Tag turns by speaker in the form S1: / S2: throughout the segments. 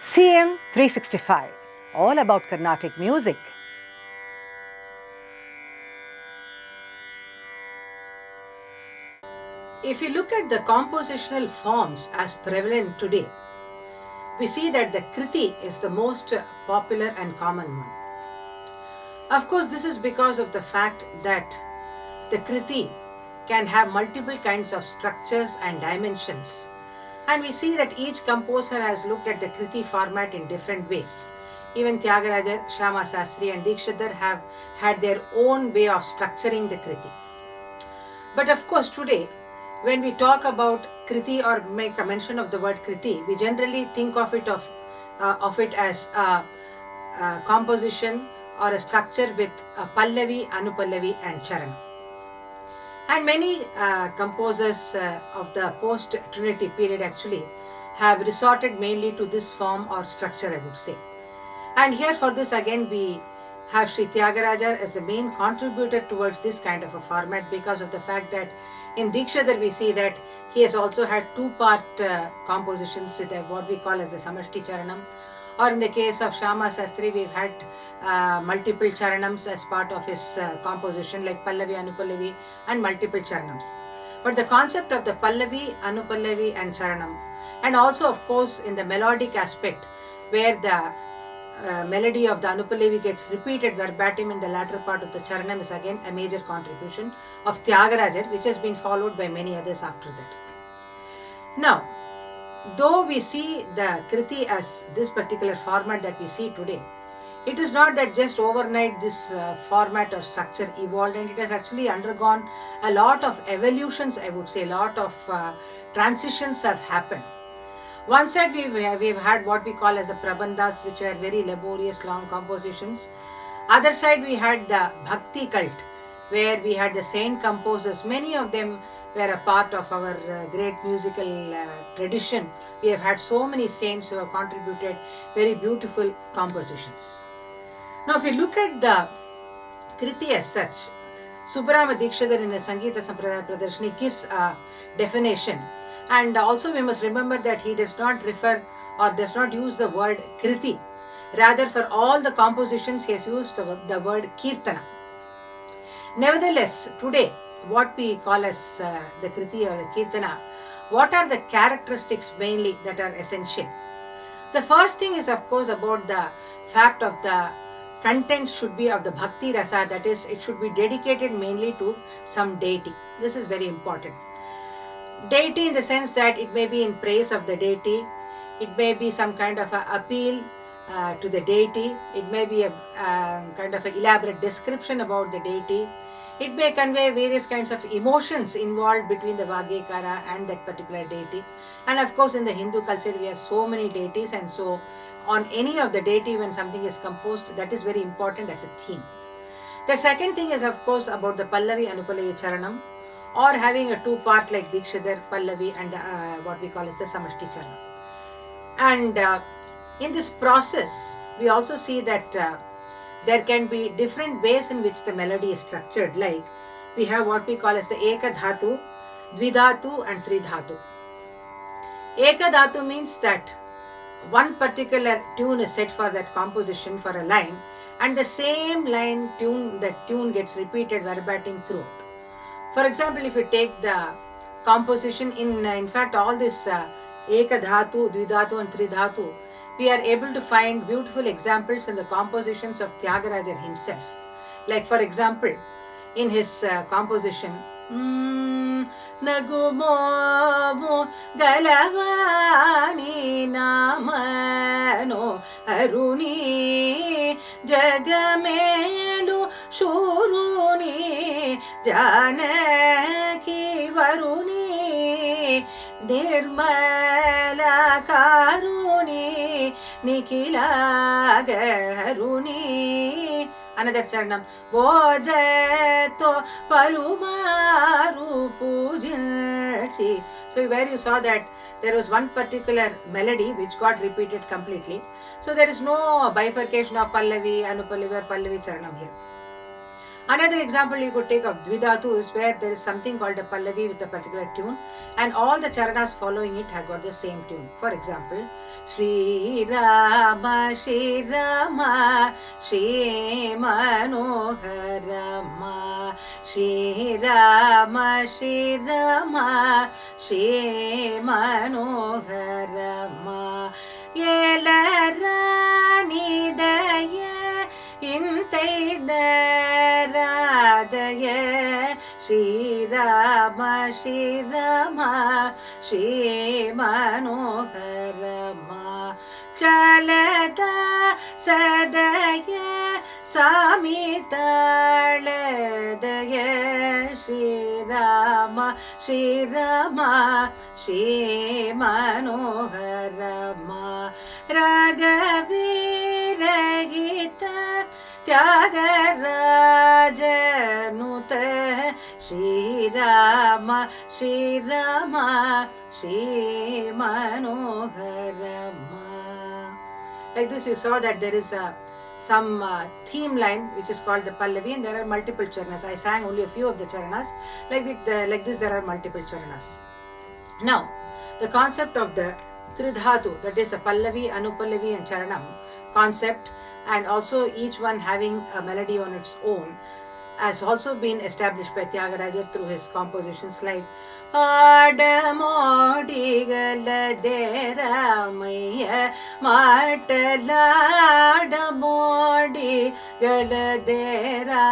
S1: CM 365, all about Carnatic music.
S2: If you look at the compositional forms as prevalent today, we see that the Kriti is the most popular and common one. Of course, this is because of the fact that the Kriti can have multiple kinds of structures and dimensions. And we see that each composer has looked at the Kriti format in different ways. Even Tyagaraja, Shyama Sastri and Dikshidhar have had their own way of structuring the Kriti. But of course today, when we talk about Kriti or make a mention of the word Kriti, we generally think of it as a composition or a structure with a Pallavi, Anupallavi and Charanam. And many composers of the post-Trinity period actually have resorted mainly to this form or structure, I would say. And here for this again we have Sri Tyagaraja as the main contributor towards this kind of a format, because of the fact that in Dikshidhar we see that he has also had two-part compositions with what we call as the Samashti Charanam, or in the case of Shyama Sastri we've had multiple Charanams as part of his composition, like Pallavi, Anupallavi and multiple Charanams. But the concept of the Pallavi, Anupallavi and Charanam, and also of course in the melodic aspect where the melody of the Anupallavi gets repeated verbatim in the latter part of the Charanam, is again a major contribution of Tyagaraja, which has been followed by many others after that. Now, though we see the Kriti as this particular format that we see today, it is not that just overnight this format or structure evolved, and it has actually undergone a lot of evolutions, I would say. A lot of transitions have happened. One side we've had what we call as the Prabandhas, which were very laborious, long compositions. Other side we had the Bhakti cult, where we had the saint composers. Many of them were a part of our great musical tradition. We have had so many saints who have contributed very beautiful compositions. Now if you look at the Kriti as such, Subbarama Dikshidhar in a Sangeetha Sampradaya Pradarshani gives a definition. And also we must remember that he does not refer or does not use the word Kriti. Rather, for all the compositions he has used the word Kirtana. Nevertheless, today what we call as the Kriti or the Kirtana, what are the characteristics mainly that are essential? The first thing is of course about the fact of the content should be of the Bhakti Rasa, that is, it should be dedicated mainly to some deity. This is very important. Deity in the sense that it may be in praise of the deity, it may be some kind of an appeal to the deity, it may be a kind of an elaborate description about the deity, it may convey various kinds of emotions involved between the Vagyekara and that particular deity. And of course in the Hindu culture we have so many deities, and so on any of the deity when something is composed, that is very important as a theme. The second thing is of course about the Pallavi, Anupallavi, Charanam, or having a two-part like Dikshidhar, Pallavi and what we call as the Samashti Charanam. And in this process, we also see that there can be different ways in which the melody is structured, like we have what we call as the Eka Dhatu, Dvidhatu and Tridhatu. Eka Dhatu means that one particular tune is set for that composition for a line, and the same line that tune gets repeated verbatim throughout. For example, if you take the composition in fact all this Eka Dhatu, Dvidhatu and Tridhatu, we are able to find beautiful examples in the compositions of Tyagaraja himself. Like for example, in his composition, Nagumo Galavani Namano Aruni Jagamelu Shuruni Janaki Varuni Nirmala Karuni Nikila Garuni. Another charanam, Bodhato Parumaru Pujinchi. So where you saw that there was one particular melody which got repeated completely. So there is no bifurcation of Pallavi, Anupallavi or Pallavi Charanam here. Another example you could take of Dvidhatu is where there is something called a Pallavi with a particular tune, and all the charanas following it have got the same tune. For example, Shri Rama, Shri Rama, Shri Manoharama, Shri Rama, Shri Rama, Shri Manoharama, Yelarani Daya Intai Naradaya, Shri Rama, Shri Rama, Shri Manoharama, Chalada Sadaya Samitaladaya, Shri Rama, Shri Rama, Shri Manoharama, Raghavira Gita Tyagarajanuta, Shri Rama, Shri Rama, Shri Manoharama. Like this, you saw that there is some theme line which is called the Pallavi, and there are multiple charanas. I sang only a few of the charanas. Like this, there are multiple charanas. Now, the concept of the Tridhatu, that is a Pallavi, Anupallavi and Charanam concept, and also each one having a melody on its own, has also been established by Tyagaraja through his compositions like Adamodi Galadera Matalada Galadera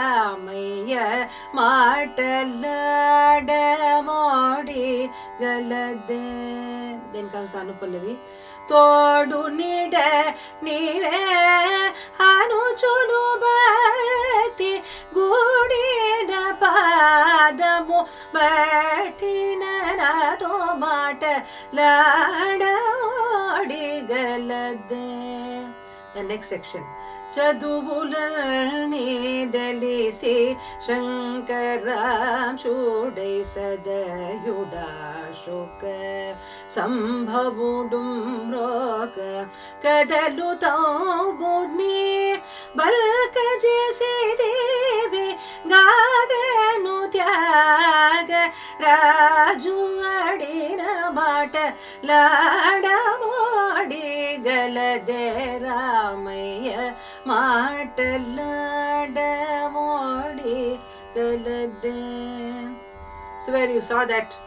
S2: Matalada Modi Galade. Then comes Anupallavi. Todu nide nive anuchunu bhakti gudina padamu batina nato mata ladamodi galade. The next section. Chadubulani delisi Shankaram Shudai Sadayuda Shoka Sambhavudum Roka Kadalutau Budni Balka Jesi Devi Gaganu Tyaga Raju Adina Bata Ladamodi Galadera Maya Matalada Modi Galade. So where you saw that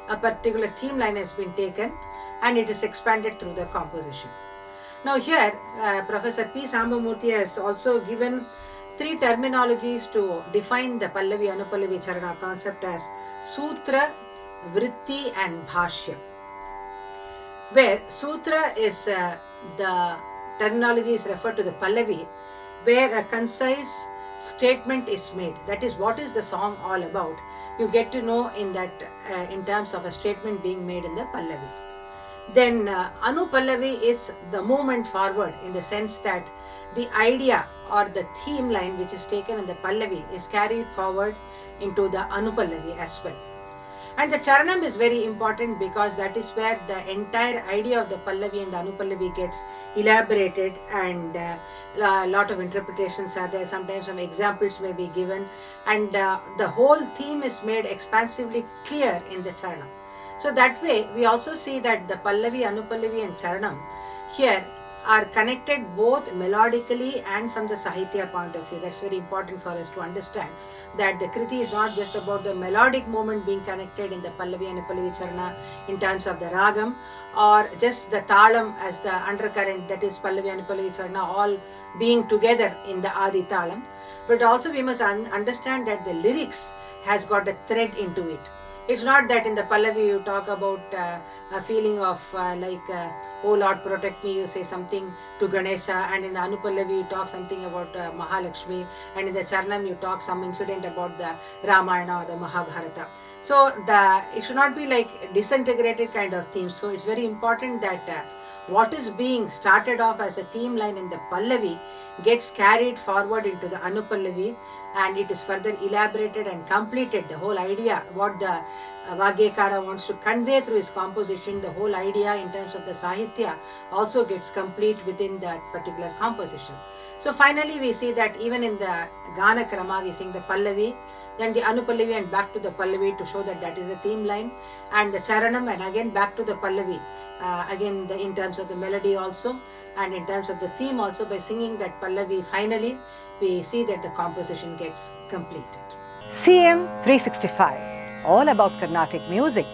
S2: a particular theme line has been taken and it is expanded through the composition. Now here Professor P. Sambamurthy has also given three terminologies to define the Pallavi Anupallavi Charana concept as Sutra, Vritti and Bhashya. Where Sutra is the terminology is referred to the Pallavi, where a concise statement is made. That is, what is the song all about? You get to know in that in terms of a statement being made in the Pallavi. Then Anupallavi is the movement forward, in the sense that the idea or the theme line which is taken in the Pallavi is carried forward into the Anupallavi as well. And the Charanam is very important because that is where the entire idea of the Pallavi and the Anupallavi gets elaborated, and a lot of interpretations are there. Sometimes some examples may be given, and the whole theme is made expansively clear in the Charanam. So that way we also see that the Pallavi, Anupallavi and Charanam here are connected both melodically and from the Sahitya point of view. That's very important for us to understand, that the Kriti is not just about the melodic movement being connected in the Pallavi and Anupallavi Charana in terms of the Ragam, or just the Talam as the undercurrent, that is Pallavi and Anupallavi Charana all being together in the Adi Talam. But also we must understand that the lyrics has got a thread into it. It's not that in the Pallavi you talk about a feeling of oh Lord protect me, you say something to Ganesha, and in the Anupallavi you talk something about Mahalakshmi, and in the Charanam you talk some incident about the Ramayana or the Mahabharata. So it should not be like disintegrated kind of themes. So it's very important that what is being started off as a theme line in the Pallavi gets carried forward into the Anupallavi, and it is further elaborated and completed. The whole idea, what the Vagyakara wants to convey through his composition, the whole idea in terms of the Sahitya also gets complete within that particular composition. So finally we see that even in the Gana Krama we sing the Pallavi, then the Anupallavi and back to the Pallavi to show that that is the theme line, and the Charanam and again back to the Pallavi, in terms of the melody also and in terms of the theme also. By singing that Pallavi finally we see that the composition gets completed.
S1: CM 365, all about Carnatic music.